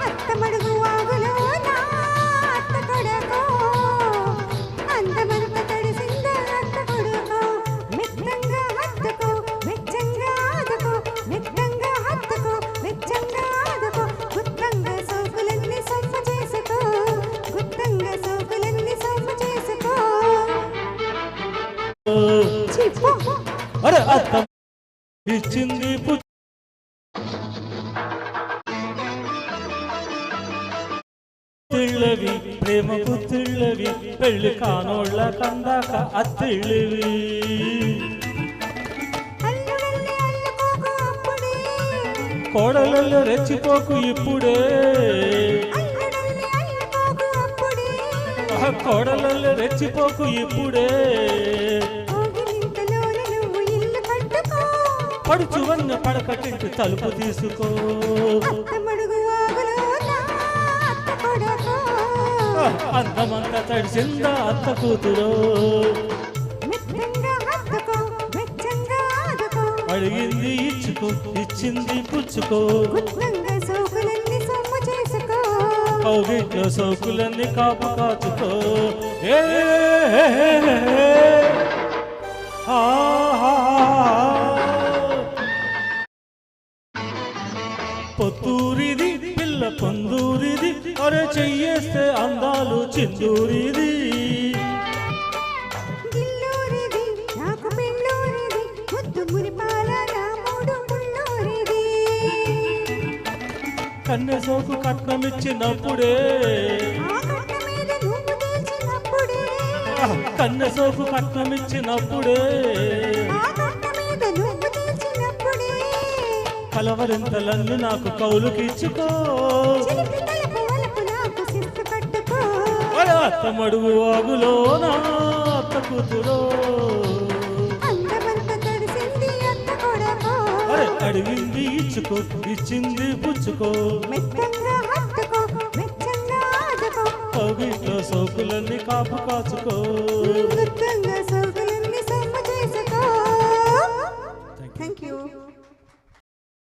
అత్తమడుగు వాగులో నా అత్త కొడకో అందమంత తడిసింద అత్త కొడకో మెత్తంగా హత్తుకో వెచ్చంగా ఆదుకో మెత్తంగా హత్తుకో వెచ్చంగా ఆదుకో గుత్తంగా సోకులన్నీ సొమ్ము చేసుకో గుత్తంగా సోకులన్నీ సొమ్ము చేసుకో అరే అత్త ఇచ్చింది పుత్తిళ్ళవి ప్రేమ పుత్తిళ్ళవి పెళ్లి కానోళ్ళ కందాక అత్తిళ్ళవి కోడలలో రెచ్చిపోకు ఇప్పుడే కోడలలో రెచ్చిపోకు ఇప్పుడే పడుచువన్న పడకటింటి తలుపు తీసుకో అందమంతా తడిసిందా అత్త కూతురు అడిగింది ఇచ్చుకో ఇచ్చింది పుచ్చుకో కౌగిట్లో సోకులన్నీ కాపు కాచుకో పొత్తూరిది పిల్ల పొందూరిది అరే చెయ్యేస్తే అందాలు చిందూరిది కన్నె సోకు కట్నమిచ్చినప్పుడే కన్నె సోకు కట్నమిచ్చినప్పుడే కలవరింతలన్నీ నాకు కౌలుకిచ్చుకో అత్తమడుగు వాగులో నా అత్త కూతురో అరే అడిగింది ఇచ్చుకో ఇచ్చింది పుచ్చుకో కవిట్లో సోకులన్నీ కాపు కాచుకో